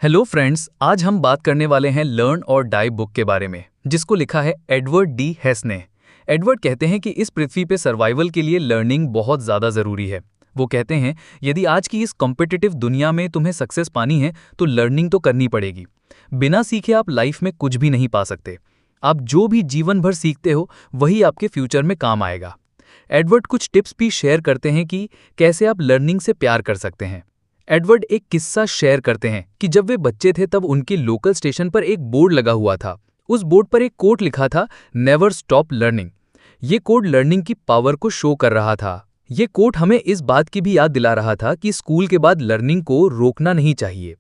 Hello friends, आज हम बात करने वाले हैं लर्न और डाई बुक के बारे में, जिसको लिखा है एडवर्ड डी हेस ने। एडवर्ड कहते हैं कि इस पृथ्वी पे सर्वाइवल के लिए लर्निंग बहुत ज़्यादा ज़रूरी है। वो कहते हैं, यदि आज की इस कॉम्पिटिटिव दुनिया में तुम्हें सक्सेस पानी है तो लर्निंग तो करनी पड़ेगी। बिना सीखे आप लाइफ में कुछ भी नहीं पा सकते। आप जो भी जीवन भर सीखते हो वही आपके फ्यूचर में काम आएगा। एडवर्ड कुछ टिप्स भी शेयर करते हैं कि कैसे आप लर्निंग से प्यार कर सकते हैं। एडवर्ड एक किस्सा शेयर करते हैं कि जब वे बच्चे थे तब उनके लोकल स्टेशन पर एक बोर्ड लगा हुआ था। उस बोर्ड पर एक कोट लिखा था, नेवर स्टॉप लर्निंग। ये कोड लर्निंग की पावर को शो कर रहा था। ये कोट हमें इस बात की भी याद दिला रहा था कि स्कूल के बाद लर्निंग को रोकना नहीं चाहिए।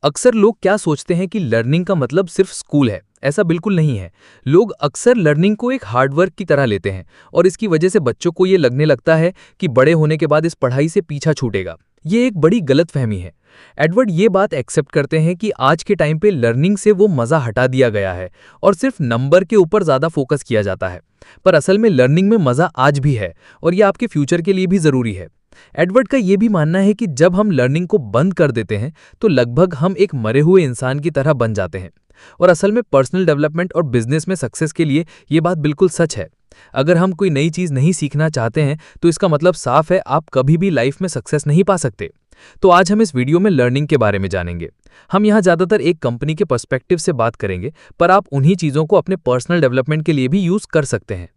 अक्सर लोग क्या सोचते हैं कि लर्निंग का मतलब सिर्फ स्कूल है। ऐसा बिल्कुल नहीं है। लोग अक्सर लर्निंग को एक हार्डवर्क की तरह लेते हैं और इसकी वजह से बच्चों को ये लगने लगता है कि बड़े होने के बाद इस पढ़ाई से पीछा छूटेगा। ये एक बड़ी गलतफहमी है। एडवर्ड ये बात एक्सेप्ट करते हैं कि आज के टाइम पे लर्निंग से वो मज़ा हटा दिया गया है और सिर्फ नंबर के ऊपर ज़्यादा फोकस किया जाता है। पर असल में लर्निंग में मज़ा आज भी है और ये आपके फ्यूचर के लिए भी ज़रूरी है। एडवर्ड का ये भी मानना है कि जब हम लर्निंग को बंद कर देते हैं तो लगभग हम एक मरे हुए इंसान की तरह बन जाते हैं। और असल में पर्सनल डेवलपमेंट और बिजनेस में सक्सेस के लिए ये बात बिल्कुल सच है। अगर हम कोई नई चीज़ नहीं सीखना चाहते हैं तो इसका मतलब साफ है, आप कभी भी लाइफ में सक्सेस नहीं पा सकते। तो आज हम इस वीडियो में लर्निंग के बारे में जानेंगे। हम यहाँ ज़्यादातर एक कंपनी के पर्सपेक्टिव से बात करेंगे, पर आप उन्हीं चीज़ों को अपने पर्सनल डेवलपमेंट के लिए भी यूज़ कर सकते हैं।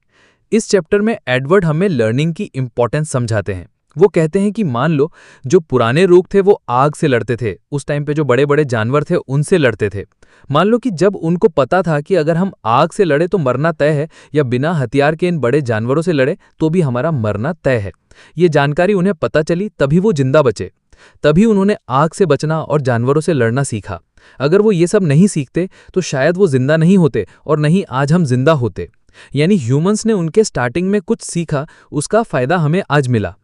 इस चैप्टर में एडवर्ड हमें लर्निंग की इंपॉर्टेंस समझाते हैं। वो कहते हैं कि मान लो जो पुराने लोग थे वो आग से लड़ते थे, उस टाइम पे जो बड़े बड़े जानवर थे उनसे लड़ते थे। मान लो कि जब उनको पता था कि अगर हम आग से लड़े तो मरना तय है, या बिना हथियार के इन बड़े जानवरों से लड़े तो भी हमारा मरना तय है। ये जानकारी उन्हें पता चली, तभी वो जिंदा बचे। तभी उन्होंने आग से बचना और जानवरों से लड़ना सीखा। अगर वो ये सब नहीं सीखते तो शायद वो जिंदा नहीं होते और नहीं आज हम जिंदा होते। यानी ह्यूमंस ने उनके स्टार्टिंग में कुछ सीखा, उसका फायदा हमें आज मिला।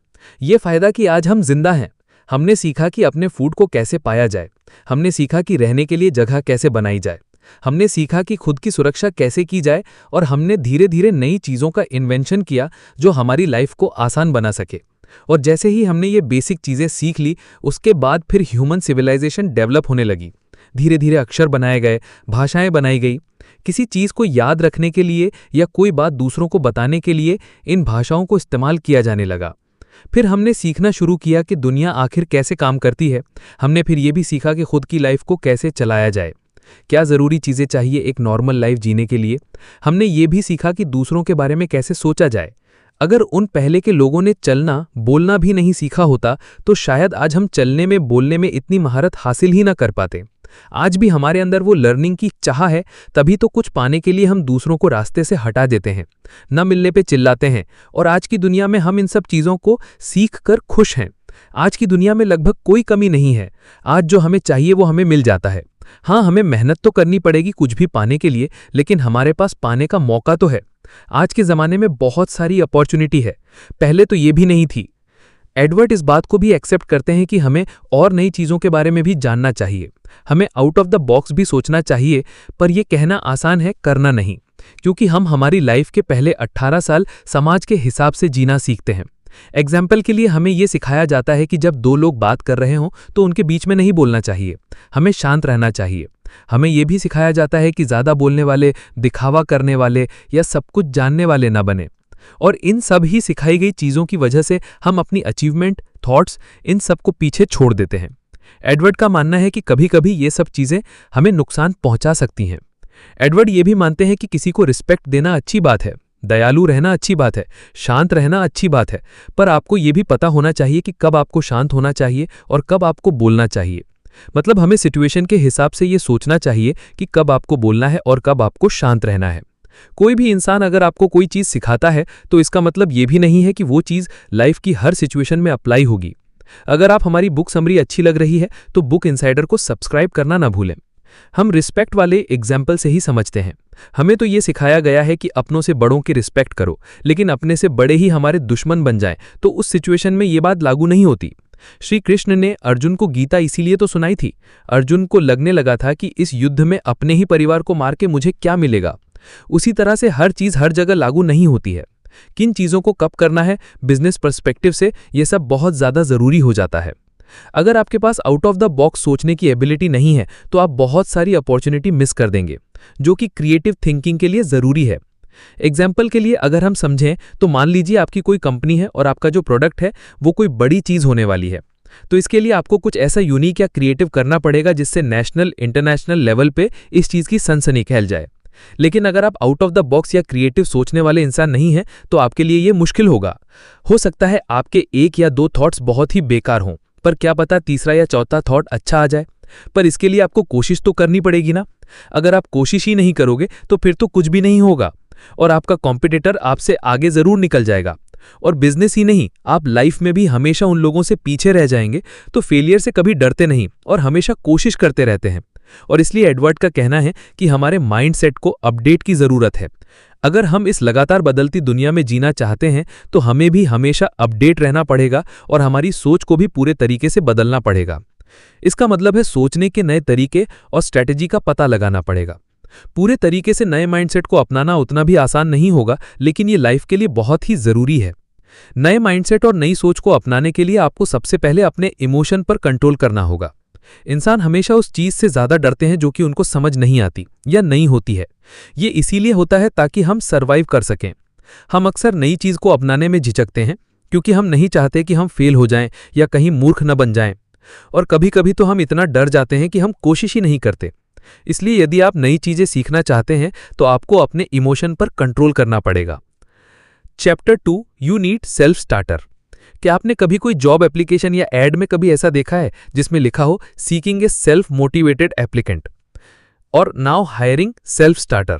ये फायदा कि आज हम जिंदा हैं। हमने सीखा कि अपने फूड को कैसे पाया जाए। हमने सीखा कि रहने के लिए जगह कैसे बनाई जाए। हमने सीखा कि खुद की सुरक्षा कैसे की जाए और हमने धीरे धीरे नई चीज़ों का इन्वेंशन किया जो हमारी लाइफ को आसान बना सके। और जैसे ही हमने ये बेसिक चीज़ें सीख ली, उसके बाद फिर ह्यूमन सिविलाइजेशन डेवलप होने लगी। धीरे धीरे अक्षर बनाए गए, भाषाएं बनाई गई। किसी चीज़ को याद रखने के लिए या कोई बात दूसरों को बताने के लिए इन भाषाओं को इस्तेमाल किया जाने लगा। फिर हमने सीखना शुरू किया कि दुनिया आखिर कैसे काम करती है। हमने फिर ये भी सीखा कि खुद की लाइफ को कैसे चलाया जाए, क्या ज़रूरी चीज़ें चाहिए एक नॉर्मल लाइफ जीने के लिए। हमने ये भी सीखा कि दूसरों के बारे में कैसे सोचा जाए। अगर उन पहले के लोगों ने चलना बोलना भी नहीं सीखा होता तो शायद आज हम चलने में बोलने में इतनी महारत हासिल ही ना कर पाते। आज भी हमारे अंदर वो लर्निंग की चाह है, तभी तो कुछ पाने के लिए हम दूसरों को रास्ते से हटा देते हैं, न मिलने पे चिल्लाते हैं। और आज की दुनिया में हम इन सब चीज़ों को सीख कर खुश हैं। आज की दुनिया में लगभग कोई कमी नहीं है। आज जो हमें चाहिए वो हमें मिल जाता है। हाँ, हमें मेहनत तो करनी पड़ेगी कुछ भी पाने के लिए, लेकिन हमारे पास पाने का मौका तो है। आज के ज़माने में बहुत सारी अपॉर्चुनिटी है, पहले तो ये भी नहीं थी। एडवर्ड इस बात को भी एक्सेप्ट करते हैं कि हमें और नई चीज़ों के बारे में भी जानना चाहिए। हमें आउट ऑफ द बॉक्स भी सोचना चाहिए, पर यह कहना आसान है, करना नहीं। क्योंकि हम हमारी लाइफ के पहले 18 साल समाज के हिसाब से जीना सीखते हैं। एग्जाम्पल के लिए हमें यह सिखाया जाता है कि जब दो लोग बात कर रहे हों तो उनके बीच में नहीं बोलना चाहिए, हमें शांत रहना चाहिए। हमें यह भी सिखाया जाता है कि ज़्यादा बोलने वाले, दिखावा करने वाले या सब कुछ जानने वाले न बने। और इन सब ही सिखाई गई चीज़ों की वजह से हम अपनी अचीवमेंट, थॉट्स, इन सब को पीछे छोड़ देते हैं। एडवर्ड का मानना है कि कभी कभी ये सब चीज़ें हमें नुकसान पहुंचा सकती हैं। एडवर्ड ये भी मानते हैं कि किसी को रिस्पेक्ट देना अच्छी बात है, दयालु रहना अच्छी बात है, शांत रहना अच्छी बात है, पर आपको ये भी पता होना चाहिए कि कब आपको शांत होना चाहिए और कब आपको बोलना चाहिए। मतलब हमें सिचुएशन के हिसाब से ये सोचना चाहिए कि कब आपको बोलना है और कब आपको शांत रहना है। कोई भी इंसान अगर आपको कोई चीज़ सिखाता है तो इसका मतलब ये भी नहीं है कि वो चीज़ लाइफ की हर सिचुएशन में अप्लाई होगी। अगर आप हमारी बुक समरी अच्छी लग रही है तो बुक इनसाइडर को सब्सक्राइब करना ना भूलें। हम रिस्पेक्ट वाले एग्जाम्पल से ही समझते हैं। हमें तो ये सिखाया गया है कि अपनों से बड़ों की रिस्पेक्ट करो, लेकिन अपने से बड़े ही हमारे दुश्मन बन जाएं तो उस सिचुएशन में ये बात लागू नहीं होती। श्री कृष्ण ने अर्जुन को गीता इसीलिए तो सुनाई थी। अर्जुन को लगने लगा था कि इस युद्ध में अपने ही परिवार को मार के मुझे क्या मिलेगा। उसी तरह से हर चीज़ हर जगह लागू नहीं होती है। किन चीज़ों को कब करना है, बिजनेस पर्सपेक्टिव से ये सब बहुत ज़्यादा ज़रूरी हो जाता है। अगर आपके pass out of the box सोचने की एबिलिटी नहीं है तो आप बहुत सारी अपॉर्चुनिटी मिस कर देंगे, जो कि क्रिएटिव थिंकिंग के लिए ज़रूरी है। एग्जाम्पल के लिए अगर हम समझें तो मान लीजिए आपकी कोई कंपनी है और आपका जो प्रोडक्ट है वो कोई बड़ी चीज़ होने वाली है। तो इसके लिए आपको कुछ ऐसा यूनिक या क्रिएटिव करना पड़ेगा जिससे नेशनल इंटरनेशनल लेवल पे इस चीज़ की सनसनी फैल जाए। लेकिन अगर आप आउट ऑफ द बॉक्स या क्रिएटिव सोचने वाले इंसान नहीं हैं तो आपके लिए ये मुश्किल होगा। हो सकता है आपके एक या दो थॉट्स बहुत ही बेकार हों, पर क्या पता तीसरा या चौथा थॉट अच्छा आ जाए। पर इसके लिए आपको कोशिश तो करनी पड़ेगी ना। अगर आप कोशिश ही नहीं करोगे तो फिर तो कुछ भी नहीं होगा और आपका कॉम्पिटिटर आपसे आगे जरूर निकल जाएगा। और बिजनेस ही नहीं, आप लाइफ में भी हमेशा उन लोगों से पीछे रह जाएंगे। तो फेलियर से कभी डरते नहीं और हमेशा कोशिश करते रहते हैं। और इसलिए एडवर्ड का कहना है कि हमारे माइंडसेट को अपडेट की जरूरत है। अगर हम इस लगातार बदलती दुनिया में जीना चाहते हैं तो हमें भी हमेशा अपडेट रहना पड़ेगा और हमारी सोच को भी पूरे तरीके से बदलना पड़ेगा। इसका मतलब है सोचने के नए तरीके और स्ट्रैटेजी का पता लगाना पड़ेगा। पूरे तरीके से नए माइंडसेट को अपनाना उतना भी आसान नहीं होगा, लेकिन ये लाइफ के लिए बहुत ही जरूरी है। नए माइंडसेट और नई सोच को अपनाने के लिए आपको सबसे पहले अपने इमोशन पर कंट्रोल करना होगा। इंसान हमेशा उस चीज से ज्यादा डरते हैं जो कि उनको समझ नहीं आती या नहीं होती है। ये इसीलिए होता है ताकि हम सरवाइव कर सकें। हम अक्सर नई चीज को अपनाने में झिझकते हैं क्योंकि हम नहीं चाहते कि हम फेल हो जाएं या कहीं मूर्ख न बन जाएं। और कभी कभी तो हम इतना डर जाते हैं कि हम कोशिश ही नहीं करते। इसलिए यदि आप नई चीजें सीखना चाहते हैं तो आपको अपने इमोशन पर कंट्रोल करना पड़ेगा। Chapter 2, you need self starter. क्या आपने कभी कोई जॉब एप्लीकेशन या एड में कभी ऐसा देखा है जिसमें लिखा हो सीकिंग ए सेल्फ मोटिवेटेड एप्लीकेंट और नाउ हायरिंग सेल्फ स्टार्टर?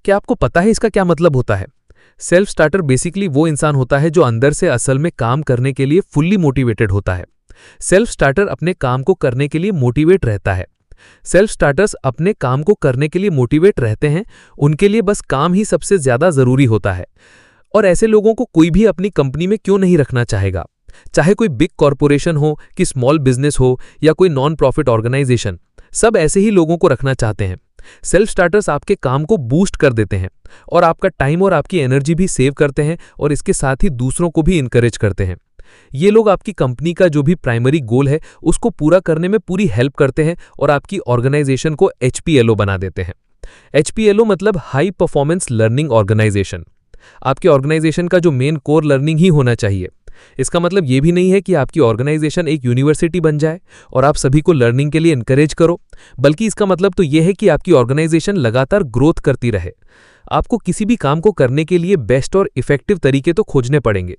क्या आपको पता है इसका क्या मतलब होता है? सेल्फ स्टार्टर बेसिकली वो इंसान होता है जो अंदर से असल में काम करने के लिए फुल्ली मोटिवेटेड होता है। सेल्फ स्टार्टर अपने काम को करने के लिए मोटिवेट रहता है। सेल्फ स्टार्टर्स अपने काम को करने के लिए मोटिवेट रहते हैं, उनके लिए बस काम ही सबसे ज्यादा जरूरी होता है। और ऐसे लोगों को कोई भी अपनी कंपनी में क्यों नहीं रखना चाहेगा, चाहे कोई बिग कॉरपोरेशन हो कि स्मॉल बिजनेस हो या कोई नॉन प्रॉफिट ऑर्गेनाइजेशन, सब ऐसे ही लोगों को रखना चाहते हैं। सेल्फ स्टार्टर्स आपके काम को बूस्ट कर देते हैं और आपका टाइम और आपकी एनर्जी भी सेव करते हैं और इसके साथ ही दूसरों को भी इनकरेज करते हैं। ये लोग आपकी कंपनी का जो भी प्राइमरी गोल है उसको पूरा करने में पूरी हेल्प करते हैं और आपकी ऑर्गेनाइजेशन को HPLO बना देते हैं। HPLO मतलब हाई परफॉर्मेंस लर्निंग ऑर्गेनाइजेशन। आपके ऑर्गेनाइजेशन का जो मेन कोर लर्निंग ही होना चाहिए। इसका मतलब ये भी नहीं है कि आपकी ऑर्गेनाइजेशन एक यूनिवर्सिटी बन जाए और आप सभी को लर्निंग के लिए इनकरेज करो, बल्कि इसका मतलब तो यह है कि आपकी ऑर्गेनाइजेशन लगातार ग्रोथ करती रहे। आपको किसी भी काम को करने के लिए बेस्ट और इफेक्टिव तरीके तो खोजने पड़ेंगे।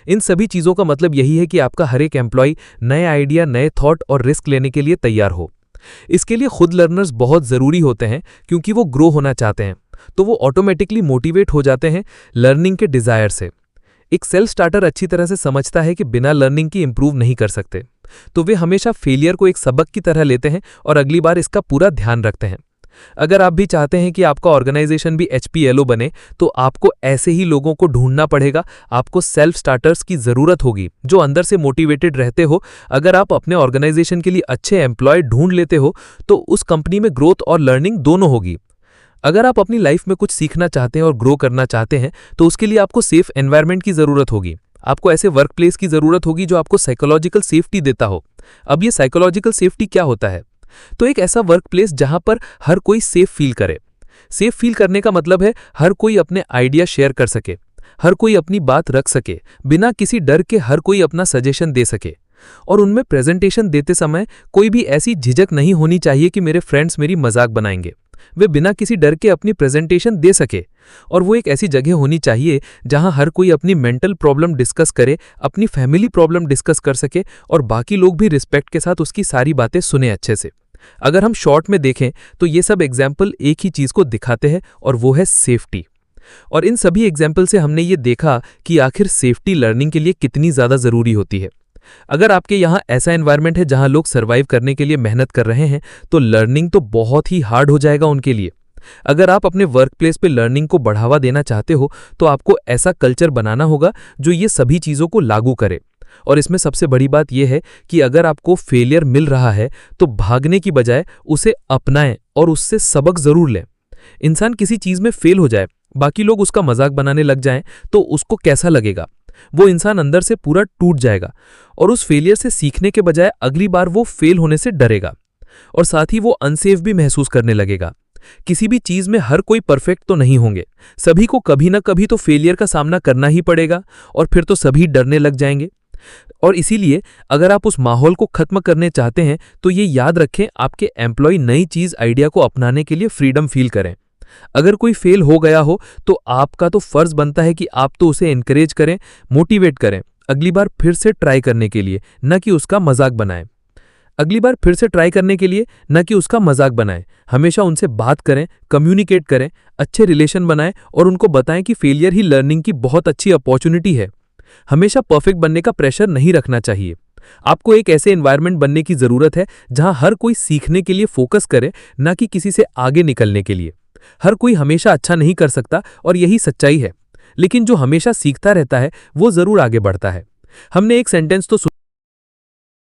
इन सभी चीज़ों का मतलब यही है कि आपका हर एक एम्प्लॉय नए आइडिया, नए थॉट और रिस्क लेने के लिए तैयार हो। इसके लिए खुद लर्नर्स बहुत ज़रूरी होते हैं क्योंकि वो ग्रो होना चाहते हैं, तो वो ऑटोमेटिकली मोटिवेट हो जाते हैं लर्निंग के डिज़ायर से। एक सेल्फ स्टार्टर अच्छी तरह से समझता है कि बिना लर्निंग की इंप्रूव नहीं कर सकते, तो वे हमेशा फेलियर को एक सबक की तरह लेते हैं और अगली बार इसका पूरा ध्यान रखते हैं। अगर आप भी चाहते हैं कि आपका ऑर्गेनाइजेशन भी HPLO बने तो आपको ऐसे ही लोगों को ढूंढना पड़ेगा। आपको सेल्फ स्टार्टर्स की ज़रूरत होगी जो अंदर से मोटिवेटेड रहते हो। अगर आप अपने ऑर्गेनाइजेशन के लिए अच्छे एम्प्लॉय ढूंढ लेते हो तो उस कंपनी में ग्रोथ और लर्निंग दोनों होगी। अगर आप अपनी लाइफ में कुछ सीखना चाहते हैं और ग्रो करना चाहते हैं तो उसके लिए आपको सेफ एनवायरनमेंट की ज़रूरत होगी। आपको ऐसे वर्क प्लेस की ज़रूरत होगी जो आपको साइकोलॉजिकल सेफ्टी देता हो। अब ये साइकोलॉजिकल सेफ्टी क्या होता है? तो एक ऐसा वर्क प्लेस जहां पर हर कोई सेफ फील करे। सेफ फील करने का मतलब है हर कोई अपने आइडिया शेयर कर सके, हर कोई अपनी बात रख सके, बिना किसी डर के हर कोई अपना सजेशन दे सके। और उनमें प्रेजेंटेशन देते समय कोई भी ऐसी झिझक नहीं होनी चाहिए कि मेरे फ्रेंड्स मेरी मजाक बनाएंगे। वे बिना किसी डर के अपनी प्रेजेंटेशन दे सके। और वो एक ऐसी जगह होनी चाहिए जहां हर कोई अपनी मेंटल प्रॉब्लम डिस्कस करे, अपनी फैमिली प्रॉब्लम डिस्कस कर सके और बाकी लोग भी रिस्पेक्ट के साथ उसकी सारी बातें सुने अच्छे से। अगर हम शॉर्ट में देखें तो ये सब एग्जाम्पल एक ही चीज़ को दिखाते हैं और वो है सेफ्टी। और इन सभी एग्जाम्पल से हमने ये देखा कि आखिर सेफ्टी लर्निंग के लिए कितनी ज़्यादा ज़रूरी होती है। अगर आपके यहाँ ऐसा एनवायरनमेंट है जहाँ लोग सर्वाइव करने के लिए मेहनत कर रहे हैं तो लर्निंग तो बहुत ही हार्ड हो जाएगा उनके लिए। अगर आप अपने वर्क प्लेस पे लर्निंग को बढ़ावा देना चाहते हो तो आपको ऐसा कल्चर बनाना होगा जो ये सभी चीज़ों को लागू करे। और इसमें सबसे बड़ी बात यह है कि अगर आपको फेलियर मिल रहा है तो भागने की बजाय उसे अपनाएं और उससे सबक ज़रूर लें। इंसान किसी चीज़ में फेल हो जाए, बाकी लोग उसका मजाक बनाने लग जाएं तो उसको कैसा लगेगा? वो इंसान अंदर से पूरा टूट जाएगा और उस फेलियर से सीखने के बजाय अगली बार वो फेल होने से डरेगा और साथ ही वो अनसेफ भी महसूस करने लगेगा। किसी भी चीज में हर कोई परफेक्ट तो नहीं होंगे, सभी को कभी ना कभी तो फेलियर का सामना करना ही पड़ेगा और फिर तो सभी डरने लग जाएंगे। और इसीलिए अगर आप उस माहौल को खत्म करने चाहते हैं तो ये याद रखें, आपके एम्प्लॉय नई चीज आइडिया को अपनाने के लिए फ्रीडम फील करें। अगर कोई फेल हो गया हो तो आपका तो फर्ज बनता है कि आप तो उसे एनकरेज करें, मोटिवेट करें अगली बार फिर से ट्राई करने के लिए, न कि उसका मजाक बनाएं। अगली बार फिर से ट्राई करने के लिए न कि उसका मजाक बनाएं। हमेशा उनसे बात करें, कम्युनिकेट करें, अच्छे रिलेशन बनाएं और उनको बताएं कि फेलियर ही लर्निंग की बहुत अच्छी अपॉर्चुनिटी है। हमेशा परफेक्ट बनने का प्रेशर नहीं रखना चाहिए। आपको एक ऐसे एनवायरनमेंट बनने की जरूरत है जहां हर कोई सीखने के लिए फोकस करे, न कि किसी से आगे निकलने के लिए। हर कोई हमेशा अच्छा नहीं कर सकता और यही सच्चाई है, लेकिन जो हमेशा सीखता रहता है वो जरूर आगे बढ़ता है। हमने एक सेंटेंस तो